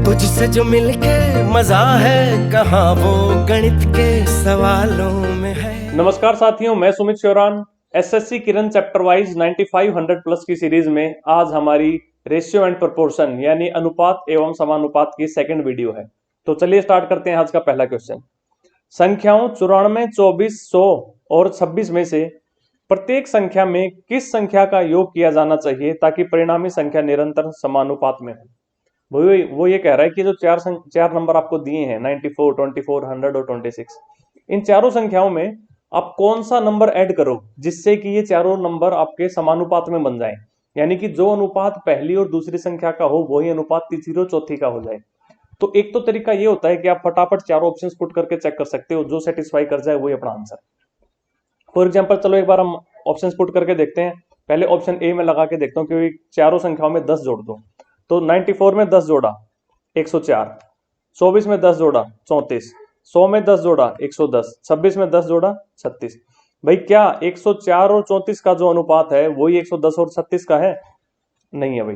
तुझसे जो मिलके मजा है कहाँ वो गणित के सवालों में है। नमस्कार साथियों, मैं सुमित श्योरान। एसएससी किरण चैप्टर वाइज 9500 प्लस की सीरीज में आज हमारी रेशियो एंड प्रोपोर्शन यानी अनुपात एवं समानुपात की सेकंड वीडियो है। तो चलिए स्टार्ट करते हैं आज का पहला क्वेश्चन। संख्याओं 94, 24, 100 और 26 में से प्रत्येक संख्या में किस संख्या का योग किया जाना चाहिए ताकि परिणामी संख्या निरंतर समानुपात में हो। वो ये कह रहा है कि जो चार नंबर आपको दिए हैं 94, 24, 100 और 26, इन चारों संख्याओं में आप कौन सा नंबर ऐड करो जिससे कि ये चारों नंबर आपके समानुपात में बन जाएं, यानी कि जो अनुपात पहली और दूसरी संख्या का हो वही अनुपात तीसरी और चौथी का हो जाए। तो एक तो तरीका ये होता है कि आप फटाफट चारों ऑप्शंस पुट करके चेक कर सकते हो, जो सेटिस्फाई कर जाए वही अपना आंसर। फॉर एग्जाम्पल चलो एक बार हम ऑप्शंस पुट करके देखते हैं। पहले ऑप्शन ए में लगा के देखता हूँ क्योंकि चारों संख्याओं में 10 जोड़ दो। तो 94 में 10 जोड़ा 104, 24 में 10 जोड़ा 34, 100 में 10 जोड़ा 110, 26 में 10 जोड़ा 36। भाई क्या 104 और 34 का जो अनुपात है वही 110 और 36 का है? नहीं है भाई।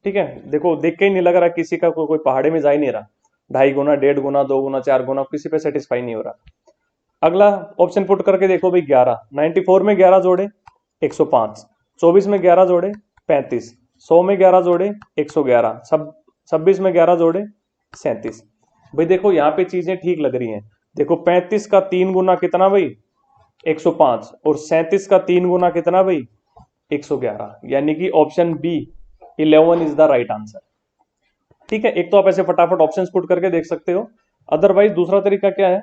ठीक है, देखो देख के ही नहीं लग रहा किसी का कोई पहाड़े में जा ही नहीं रहा। 2.5 गुना, 1.5 गुना, 2 गुना, 4 गुना, किसी पे सेटिस्फाई नहीं हो रहा। अगला ऑप्शन पुट करके देखो भाई 11, 94 में 11 जोड़े 105, 24 में 11 जोड़े 35, 100 में 11 जोड़े 111, 26 में 11 जोड़े 37। भाई देखो यहाँ पे चीजें ठीक लग रही हैं। देखो 35 का 3 गुना कितना भाई 105 और 37 का 3 गुना कितना भाई 111, यानी कि option B 11 is the right answer. ठीक है, एक तो आप ऐसे फटाफट ऑप्शंस पुट करके देख सकते हो। अदरवाइज दूसरा तरीका क्या है,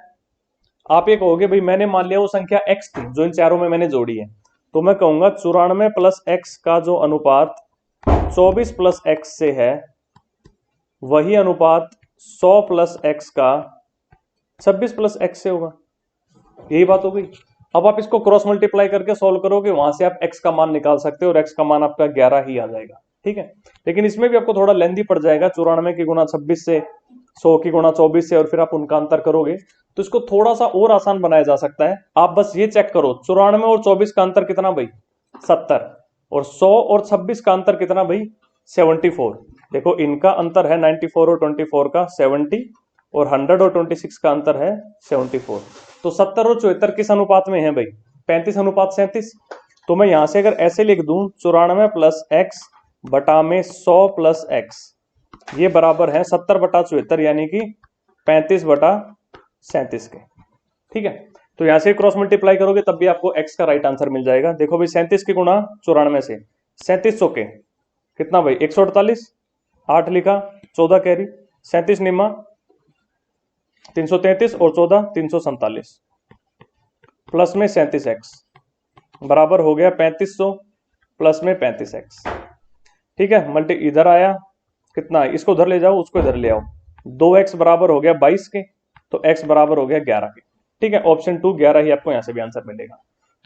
आप ये कहोगे भाई मैंने मान लिया वो संख्या x थी जो इन चारों में मैंने जोड़ी है, तो मैं कहूंगा 94 प्लस x का जो अनुपात 24 प्लस x से है वही अनुपात 100 प्लस x का 26 प्लस x से होगा। यही बात हो गई। अब आप इसको क्रॉस मल्टीप्लाई करके सॉल्व करोगे, वहां से आप x का मान निकाल सकते हो और x का मान आपका 11 ही आ जाएगा। ठीक है, लेकिन इसमें भी आपको थोड़ा लेंथी पड़ जाएगा। 94 की गुणा 26 से, 100 की गुणा 24 से, और फिर आप उनका अंतर करोगे तो इसको थोड़ा सा और आसान बनाया जा सकता है। आप बस ये चेक करो 94 और 24 का अंतर कितना भाई 70, और 100 और 26 का अंतर कितना भाई 74। देखो इनका अंतर है 94 और 24 का 70, और 100 और 26 का अंतर है 74। तो 70 और 74 किस अनुपात में है भाई 35 अनुपात 37। तो मैं यहां से अगर ऐसे लिख दूं 94 प्लस एक्स बटा में 100 प्लस एक्स, ये बराबर है 70 बटा 74 यानी कि 35 बटा 37 के। ठीक है, तो यहां से क्रॉस मल्टीप्लाई करोगे तब भी आपको x का राइट आंसर मिल जाएगा। देखो भाई 37 की गुणा 94 से 3700 के कितना भाई 148, 8 लिखा 14 कैरी, 37 निमा 333 और 14 347 प्लस में 37x बराबर हो गया 3500 प्लस में 35x। ठीक है, मल्टी इधर आया कितना, इसको उधर ले जाओ उसको इधर ले आओ, 2x बराबर हो गया 22 के, तो x बराबर हो गया 11 के। ठीक है, ऑप्शन 2 11 ही आपको यहां से भी आंसर मिलेगा।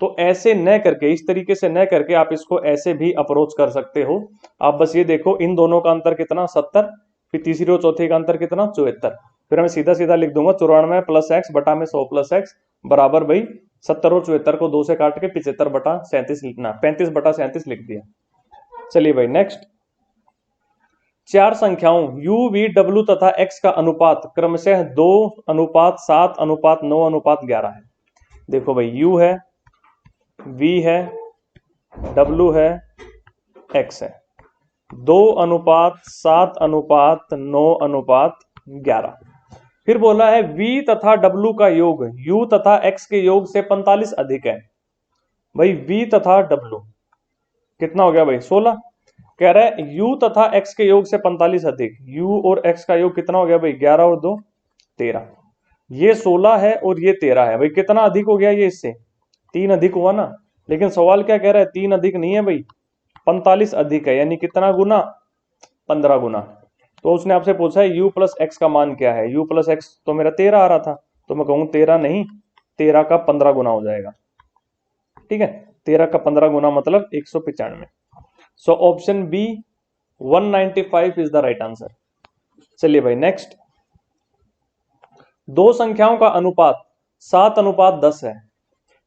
तो ऐसे न करके, इस तरीके से न करके आप इसको ऐसे भी अप्रोच कर सकते हो। आप बस ये देखो इन दोनों का अंतर कितना 70, फिर तीसरी और चौथी का अंतर कितना 74, फिर मैं सीधा सीधा लिख दूंगा 94 प्लस एक्स बटा में 100 प्लस एक्स बराबर भाई 70 और 74 को 2 से काट के 75 बटा 37 लिखना, 35 बटा 37 लिख दिया। चलिए भाई नेक्स्ट, चार संख्याओं u, v, w तथा x का अनुपात क्रमशः 2 अनुपात 7 अनुपात 9 अनुपात 11 है। देखो भाई u है, v है, w है, x है, 2 अनुपात 7 अनुपात 9 अनुपात 11। फिर बोला है v तथा w का योग u तथा x के योग से 45 अधिक है। भाई v तथा w कितना हो गया भाई 16, कह रहा है u तथा x के योग से 45 अधिक, u और x का योग कितना हो गया भाई 11 और 2 13, ये 16 है और ये 13 है। भाई कितना अधिक हो गया, ये इससे 3 अधिक हुआ ना। लेकिन सवाल क्या कह रहा है 3 अधिक नहीं है भाई 45 अधिक है, यानी कितना गुना 15 गुना। तो उसने आपसे पूछा है u प्लस एक्स का मान क्या है, u प्लस एक्स तो मेरा 13 आ रहा था, तो मैं कहूँ 13 नहीं 13 का 15 गुना हो जाएगा। ठीक है, 13 का 15 गुना मतलब 195। So option B 195 is the right answer. चलिए भाई नेक्स्ट, दो संख्याओं का अनुपात 7 अनुपात 10 है,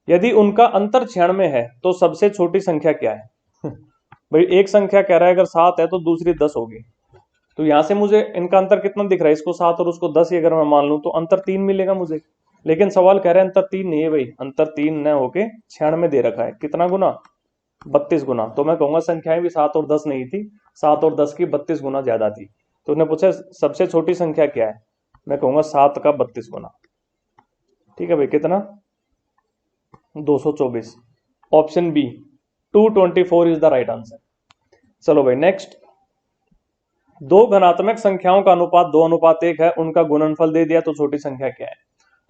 यदि उनका अंतर 96 है तो सबसे छोटी संख्या क्या है? भाई एक संख्या कह रहा है अगर 7 है तो दूसरी 10 होगी, तो यहां से मुझे इनका अंतर कितना दिख रहा है, इसको 7 और उसको 10 ही अगर मैं मान लूं तो अंतर 3 मिलेगा मुझे। लेकिन सवाल कह रहा है अंतर 3 नहीं है भाई, अंतर 3 न होके 96 दे रखा है, कितना गुना, 32 गुना। तो मैं कहूंगा संख्याएं भी 7 और 10 नहीं थी, 7 और 10 की 32 गुना ज्यादा थी। तो उन्हें पूछा सबसे छोटी संख्या क्या है, मैं कहूंगा 7 का 32 गुना। ठीक है भाई, कितना, 224। Option B 224 is the right answer. चलो भाई नेक्स्ट, दो धनात्मक संख्याओं का अनुपात 2:1 है, उनका गुणनफल दे दिया तो छोटी संख्या क्या है।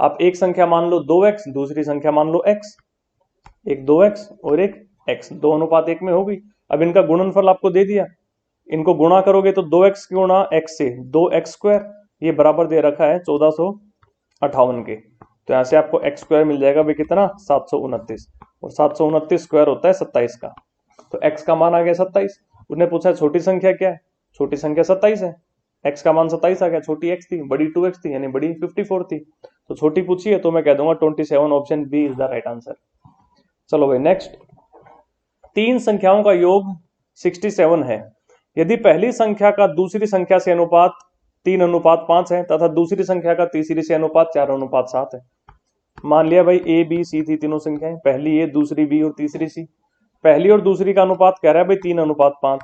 आप एक संख्या मान लो 2x, दूसरी संख्या मान लो x, एक 2x और एक x, 2:1 में हो गई। अब इनका गुणनफल आपको दे दिया, इनको गुणा करोगे तो 2x गुणा x से 2x², ये बराबर दे रखा है 1458 के। तो यहां से आपको x² मिल जाएगा भाई कितना, 729, और 729 स्क्वायर होता है 27 का। तो x का मान आ गया 27। उन्हें पूछा छोटी संख्या क्या है, छोटी संख्या 27 है, x का मान 27 आ गया, छोटी x थी, बड़ी 2x थी, यानी बड़ी 54 थी। तो छोटी पूछी है तो मैं कह दूंगा 27, option B is the right answer. चलो भाई नेक्स्ट, तीन संख्याओं का योग 67 है, यदि पहली संख्या का दूसरी संख्या से अनुपात 3:5 है तथा दूसरी संख्या का तीसरी से अनुपात 4:7 है। मान लिया भाई ए बी सी थी तीनों संख्याएं, पहली ए, दूसरी बी और तीसरी सी। पहली और दूसरी का अनुपात कह रहा है भाई 3:5,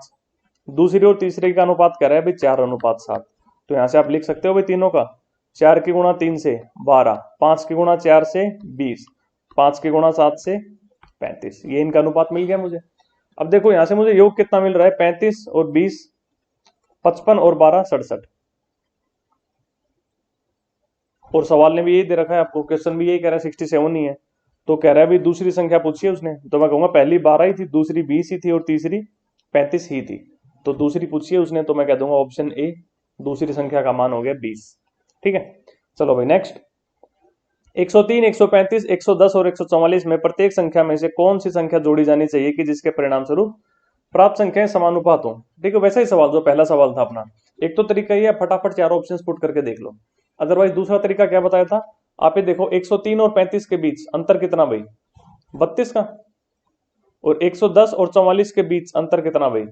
दूसरी और तीसरी का अनुपात कह रहा है भाई 4:7। तो यहां से आप लिख सकते हो भाई तीनों का, 4 की गुणा 3 से 12, 5 की गुणा 4 से 20, 5 की गुणा 7 से 35, ये इनका अनुपात मिल गया मुझे। अब देखो यहां से मुझे योग कितना मिल रहा है, 35 और 20 55 और 12 67। और सवाल ने भी यही दे रखा है आपको, क्वेश्चन भी यही कह रहा है 67 ही है। तो कह रहा है भाई दूसरी संख्या पूछी है उसने, तो मैं कहूंगा पहली 12 ही थी, दूसरी 20 ही थी और तीसरी 35 ही थी। तो दूसरी पूछी है उसने, तो मैं कह दूंगा ऑप्शन ए, दूसरी संख्या का मान हो गया 20। ठीक है, चलो भाई नेक्स्ट, 103, 135, 110 और 144 में प्रत्येक संख्या में से कौन सी संख्या जोड़ी जानी चाहिए कि जिसके परिणाम स्वरूप प्राप्त संख्याएं समानुपात हो। ठीक है, वैसा ही सवाल जो पहला सवाल था अपना। एक तो तरीका ये है, फटाफट चारों ऑप्शंस पुट करके देख लो। अदरवाइज दूसरा तरीका क्या बताया था, आप ये देखो 103 और 35 के बीच अंतर कितना भाई, 32 का। और 110 और 44 के बीच अंतर कितना भाई,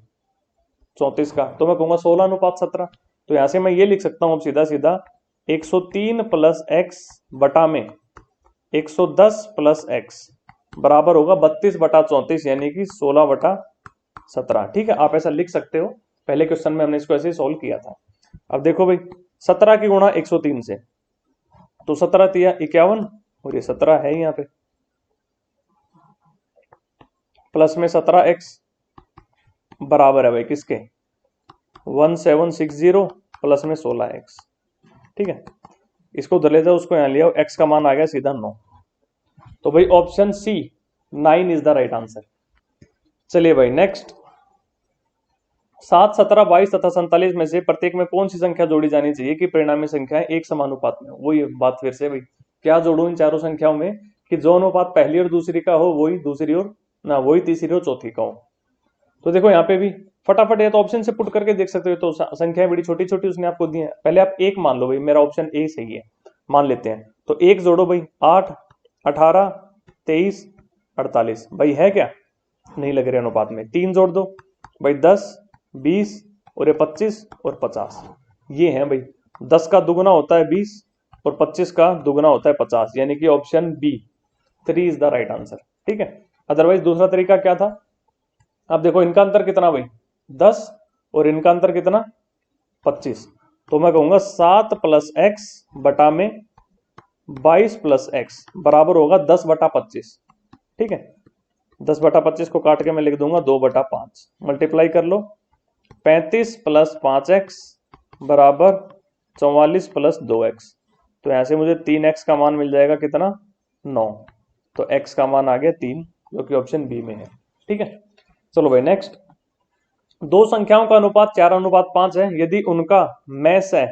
34 का। तो मैं कहूंगा 16:17। तो यहां से मैं ये लिख सकता हूं सीधा सीधा 103 प्लस एक्स बटा में 110 प्लस एक्स बराबर होगा 32/34, यानी कि 16/17। ठीक है, आप ऐसा लिख सकते हो, पहले क्वेश्चन में हमने इसको ऐसे ही सॉल्व किया था। अब देखो भाई 17 की गुणा 103 से, तो 17 तिया 51 और ये 17 है यहाँ पे, प्लस में 17x बराबर है भाई किसके, 1760 प्लस में 16x। ठीक है, इसको उधर ले जाओ, उसको यहां ले आओ, x का मान आ गया सीधा 9। तो भाई option C 9 is the right answer. चलिए भाई नेक्स्ट, 7, 17, 22 तथा 47 में से प्रत्येक में कौन सी संख्या जोड़ी जानी चाहिए कि परिणामी संख्याएं एक समानुपात में हो। वही बात फिर से भाई, क्या जोड़ू इन चारों संख्याओं में कि जो अनुपात पहली और दूसरी का हो वही दूसरी और ना वही तीसरी और चौथी का हो। तो देखो यहाँ पे भी फटाफट, ये तो ऑप्शन से पुट करके देख सकते हो, तो संख्याएं बड़ी छोटी छोटी उसने आपको दी है। पहले आप एक मान लो भाई, मेरा ऑप्शन ए सही है, मान लेते हैं। तो एक जोड़ो भाई, 8, 18, 23, 48 भाई है क्या, नहीं लग रहे अनुपात में। 3 जोड़ दो भाई, 10, 20 और ये 25 और 50, ये है भाई। 10 का दुगुना होता है 20 और 25 का दुगुना होता है 50, यानी कि option B 3 is the right answer. ठीक है, अदरवाइज दूसरा तरीका क्या था, अब देखो इनका अंतर कितना भाई 10 और इनका अंतर कितना 25। तो मैं कहूंगा 7 प्लस एक्स बटा में 22 प्लस एक्स बराबर होगा 10/25। ठीक है, 10/25 को काट के मैं लिख दूंगा 2/5, मल्टीप्लाई कर लो, 35 प्लस 5x बराबर 44 प्लस 2x। तो यहां से मुझे 3x का मान मिल जाएगा कितना, 9। तो x का मान आ गया 3, जो कि ऑप्शन बी में है। ठीक है, चलो भाई नेक्स्ट, दो संख्याओं का अनुपात 4:5 है, यदि उनका मैस है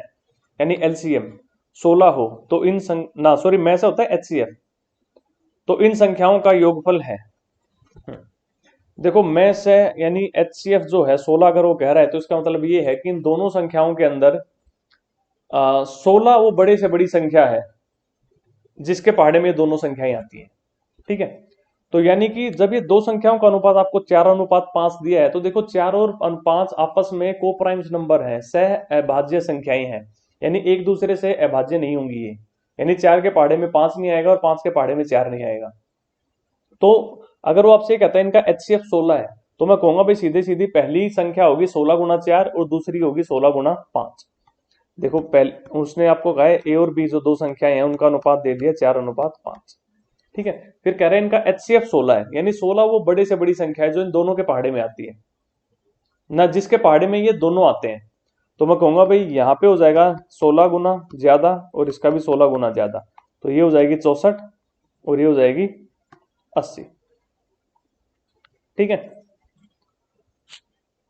यानी एलसीएम 16 हो तो इन मैस होता है एचसीएफ, तो इन संख्याओं का योगफल है। देखो मैस है यानी एचसीएफ जो है 16 अगर वो कह रहा है, तो इसका मतलब ये है कि इन दोनों संख्याओं के अंदर 16 वो बड़े से बड़ी संख्या है जिसके पहाड़े में दोनों संख्याएं आती हैं। ठीक है, तो यानी कि जब ये दो संख्याओं का अनुपात आपको 4:5 दिया है, तो देखो 4 और 5 आपस में कोप्राइम्स नंबर हैं, सह अभाज्य संख्याएं हैं, यानी एक दूसरे से अभाज्य नहीं होंगी ये, यानी 4 के पहाड़े में 5 नहीं आएगा और 5 के पहाड़े में 4 नहीं आएगा। तो अगर वो आपसे कहता है इनका HCF 16 है, तो मैं कहूंगा भाई सीधे सीधी पहली संख्या होगी 16x4 और दूसरी होगी 16x5। देखो पहले उसने आपको कहा है ए और बी जो दो संख्याएं हैं उनका अनुपात दे दिया 4:5। ठीक है, फिर कह रहे हैं इनका HCF 16 है, यानी 16 वो बड़े से बड़ी संख्या है जो इन दोनों के पहाड़े में आती है ना, जिसके पहाड़े में ये दोनों आते हैं। तो मैं कहूंगा भाई यहाँ पे हो जाएगा 16 गुना ज्यादा और इसका भी 16 गुना ज्यादा, तो ये हो जाएगी 64 और ये हो जाएगी 80। ठीक है,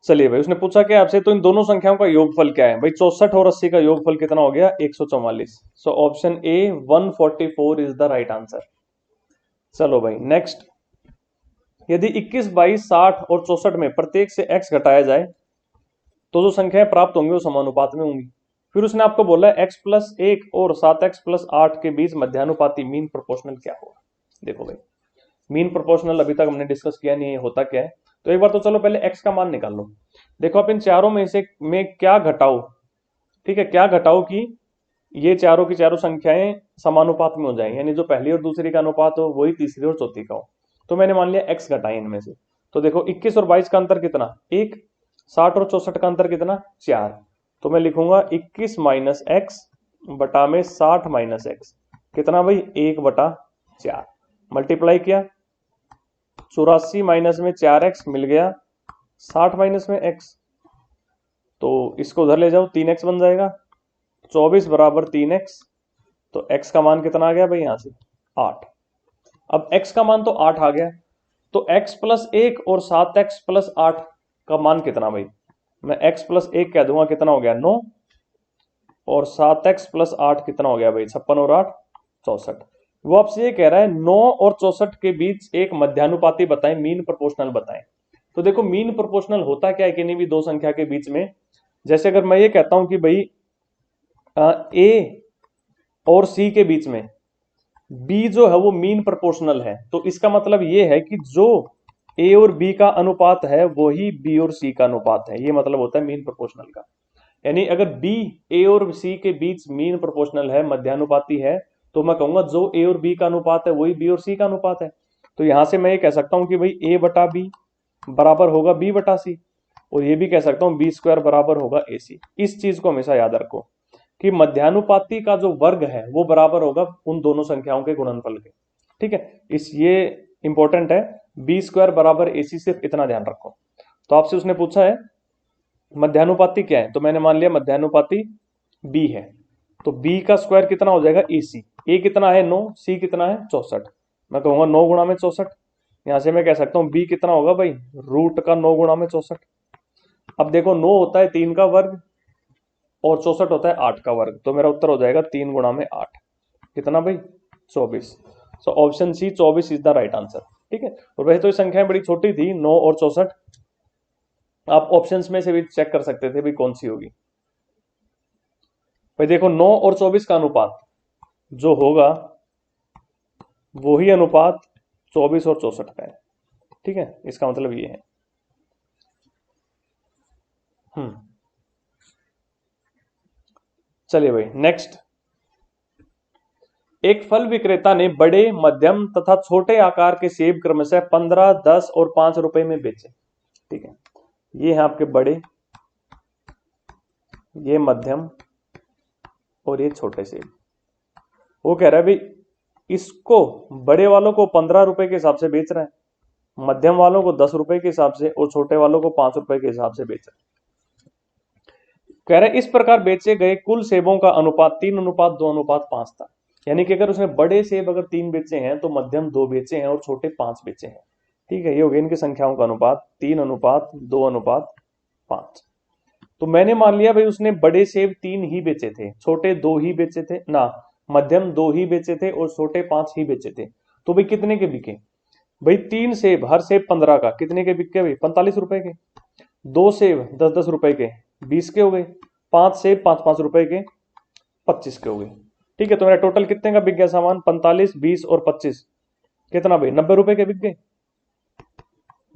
चलिए भाई उसने पूछा क्या आपसे, तो इन दोनों संख्याओं का योगफल क्या है भाई, 64 और 80 का योगफल कितना हो गया 144। So option A 144 is the right answer. चलो भाई नेक्स्ट, यदि 21, 22, 60 और 64 में प्रत्येक से x घटाया जाए तो जो संख्याएं प्राप्त होंगी वो समानुपात में होंगी। फिर उसने आपको बोला x+1 और 7x+8 के बीच मध्यानुपाती मीन प्रोपोर्शनल क्या होगा। देखो भाई मीन प्रोपोर्शनल अभी तक हमने डिस्कस किया नहीं है होता क्या है, तो एक बार तो चलो पहले x का मान निकाल लो। देखो आप इन चारों में से में क्या घटाओ, ठीक है, क्या घटाओ कि ये चारों की चारों संख्याएं समानुपात में हो जाए, यानी जो पहली और दूसरी का अनुपात हो वही तीसरी और चौथी का हो। तो मैंने मान लिया x घटाए इनमें से, तो देखो 21 और 22 का अंतर कितना 1, 60 और 64 का अंतर कितना 4, तो मैं लिखूंगा 21 माइनस एक्स बटा में 60 माइनस एक्स, कितना भाई 1/4, मल्टीप्लाई किया 84 माइनस में 4x मिल गया 60 माइनस में x, तो इसको उधर ले जाओ 3x बन जाएगा, 24 बराबर 3x, तो x का मान कितना आ गया भाई यहां से 8। अब x का मान तो 8 आ गया, तो x+1 और 7x+8 का मान कितना भाई, मैं x+1 कह दूंगा कितना हो गया 9 और 7x+8 कितना हो गया भाई 56 और 8 64। वो आपसे ये कह रहा है 9 और 64 के बीच एक मध्यानुपाती बताएं, मीन प्रोपोर्शनल बताएं। तो देखो मीन प्रोपोर्शनल होता क्या है किन्हीं भी दो संख्या के बीच में, जैसे अगर मैं ये कहता हूं कि भाई ए और सी के बीच में बी जो है वो मीन प्रोपोर्शनल है, तो इसका मतलब ये है कि जो ए और बी का अनुपात है वही बी और सी का अनुपात है, ये मतलब होता है मीन प्रोपोर्शनल का। यानी अगर बी ए और सी के बीच मीन प्रोपोर्शनल है, मध्यानुपाती है, तो मैं कहूंगा जो ए और बी का अनुपात है वही बी और सी का अनुपात है। तो यहां से मैं ये कह सकता हूं कि भाई ए बटा बी बराबर होगा बी बटा सी, और ये भी कह सकता हूं बी स्क्वायर बराबर होगा ए सी। इस चीज को हमेशा याद रखो कि मध्यानुपाती का जो वर्ग है वो बराबर होगा उन दोनों संख्याओं के गुणनफल के। ठीक है, इस ये इंपॉर्टेंट है, बी स्क्वायर बराबर ए सी, सिर्फ इतना ध्यान रखो। तो आपसे उसने पूछा है मध्यानुपाती क्या है, तो मैंने मान लिया मध्यानुपाती बी है, तो बी का स्क्वायर कितना हो जाएगा ए सी, ए कितना है 9, सी कितना है 64, मैं कहूंगा 9 गुणा में 64, यहां से मैं कह सकता हूं बी कितना होगा भाई रूट का 9 गुणा में 64। अब देखो 9 होता है 3 का वर्ग और 64 होता है 8 का वर्ग, तो मेरा उत्तर हो जाएगा 3 गुणा में 8, कितना भाई 24। So option C 24 is the right answer. ठीक है, और वैसे तो ये संख्याएं बड़ी छोटी थी 9 और 64, आप ऑप्शंस में से भी चेक कर सकते थे भी कौन सी होगी। भाई देखो 9 और 24 का अनुपात जो होगा वही अनुपात 24 और 64 का है। ठीक है, इसका मतलब ये है। चलिए भाई नेक्स्ट, एक फल विक्रेता ने बड़े मध्यम तथा छोटे आकार के सेब क्रमशः 15, 10 और 5 रुपए में बेचे। ठीक है, ये हैं आपके बड़े, ये मध्यम और ये छोटे सेब। वो कह रहा है भाई इसको बड़े वालों को 15 रुपए के हिसाब से बेच रहा है, मध्यम वालों को 10 रुपए के हिसाब से और छोटे वालों को 5 रुपए के हिसाब से बेच रहा है। कह रहे इस प्रकार बेचे गए कुल सेबों का अनुपात 3:2:5 था। यानी कि अगर उसने बड़े सेब अगर 3 बेचे हैं तो मध्यम 2 बेचे हैं और छोटे 5 बेचे हैं। ठीक है, ये हो गया इनकी संख्याओं का अनुपात 3:2:5। तो मैंने मान लिया भाई उसने बड़े सेब 3 ही बेचे थे, छोटे 2 ही बेचे थे ना, मध्यम 2 ही बेचे थे और छोटे 5 ही बेचे थे। तो भाई कितने के बिके भाई 3 सेब, हर सेब 15 का, कितने के बिके भाई 45 रुपए के, 2 सेब 10-10 रुपए के 20 के हो गए, 5 सेब 5-5 रुपए के 25 के हो गए। ठीक है, तो मेरा टोटल कितने का बिक गया सामान 45, 20 और 25, कितना भाई 90 रुपए के बिक गए,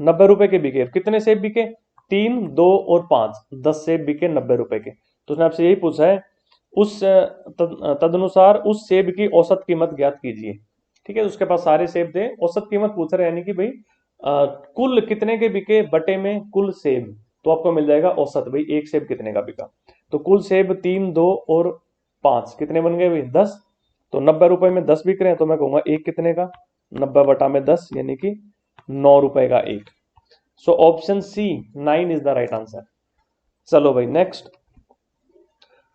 90 रुपए के बिके। कितने सेब बिके? 3, 2 और 5, 10 सेब बिके 90 रुपए के। तो उसने आपसे यही पूछा है उस तदनुसार उस सेब की औसत कीमत ज्ञात कीजिए। ठीक है, उसके पास सारे सेब थे, औसत कीमत पूछ रहे हैं, यानी कि भाई कुल कितने के बिके बटे में कुल सेब, तो आपको मिल जाएगा औसत, भाई एक सेब कितने का बिका। तो कुल सेब 3, 2 और 5 कितने बन गए भाई 10। तो 90 रुपए में 10 बिक रहे हैं, तो मैं कहूंगा एक कितने का, 90 बटा में 10 यानी कि 9 रुपए का एक। So option C 9 is the right answer. चलो भाई नेक्स्ट।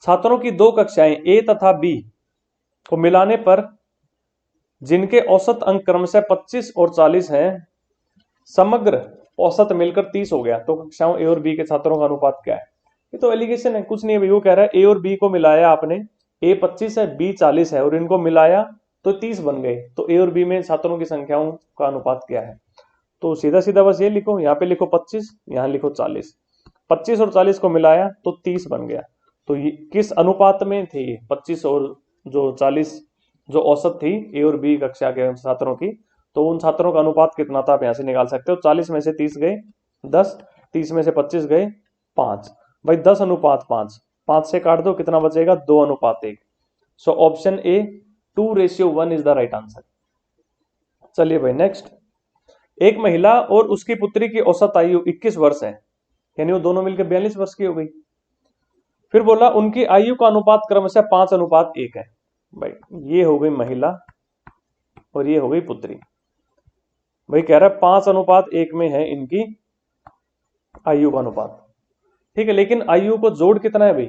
छात्रों की दो कक्षाएं ए तथा बी को मिलाने पर जिनके औसत अंक क्रमशः 25 और 40 हैं, समग्र औसत मिलकर 30 हो गया, तो कक्षाओं ए और बी के छात्रों का अनुपात क्या है? ये तो एलिगेशन है, कुछ नहीं है भाई। वो कह रहा है ए और बी को मिलाया आपने, ए 25 है बी 40 है, और इनको मिलाया तो 30 बन गए, तो ए और बी में छात्रों की संख्याओं का अनुपात क्या है? तो सीधा सीधा बस ये लिखो, यहाँ पे लिखो 25, यहाँ लिखो 40, 25 और 40 को मिलाया तो 30 बन गया। तो ये किस अनुपात में थे ये 25 और जो 40 जो औसत थी ए और बी कक्षा के छात्रों की, तो उन छात्रों का अनुपात कितना था आप यहां से निकाल सकते हो। 40 में से 30 गए 10, 30 में से 25 गए 5, भाई 10 अनुपात 5, 5 से काट दो कितना बचेगा 2 अनुपात 1। So option A 2:1 is the right answer. चलिए भाई नेक्स्ट। एक महिला और उसकी पुत्री की औसत आयु 21 वर्ष है, यानी वो दोनों मिलकर 42 वर्ष की हो गई। फिर बोला उनकी आयु का अनुपात क्रमशः 5:1 है। भाई ये हो गई महिला और ये हो गई पुत्री। भाई कह रहा है 5:1 में है इनकी आयु का अनुपात। ठीक है, लेकिन आयु को जोड़ कितना है भाई?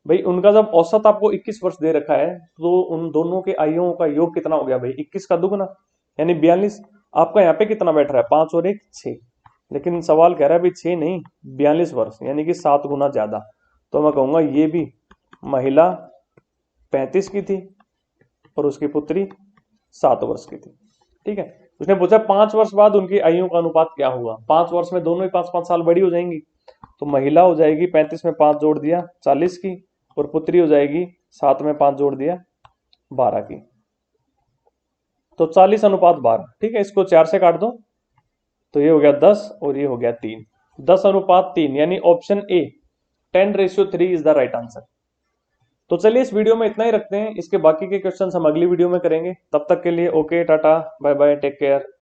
भाई उनका जब औसत आपको 21 वर्ष दे रखा है, तो उन दोनों के आयुओं का योग कितना हो गया भाई? 21 का दुगुना यानी 42। आपका यहाँ पे कितना बैठ रहा है? 5 और 1 6, लेकिन सवाल कह रहा है भाई 6 नहीं 42 वर्ष, यानी कि 7 गुना ज्यादा। तो मैं कहूंगा ये भी महिला 35 की थी और उसकी पुत्री 7 वर्ष की थी। ठीक है, उसने पूछा 5 वर्ष बाद उनकी आयु का अनुपात क्या हुआ? 5 वर्ष में दोनों ही 5-5 साल बड़ी हो जाएंगी, तो महिला हो जाएगी 35 में 5 जोड़ दिया 40 की, और पुत्री हो जाएगी 7 में 5 जोड़ दिया 12 की, तो 40:12। ठीक है, इसको 4 से काट दो तो ये हो गया 10 और ये हो गया 3, 10:3, यानी option A 10:3 is the right answer. तो चलिए इस वीडियो में इतना ही रखते हैं, इसके बाकी के क्वेश्चन हम अगली वीडियो में करेंगे। तब तक के लिए okay, tata, bye bye, take care.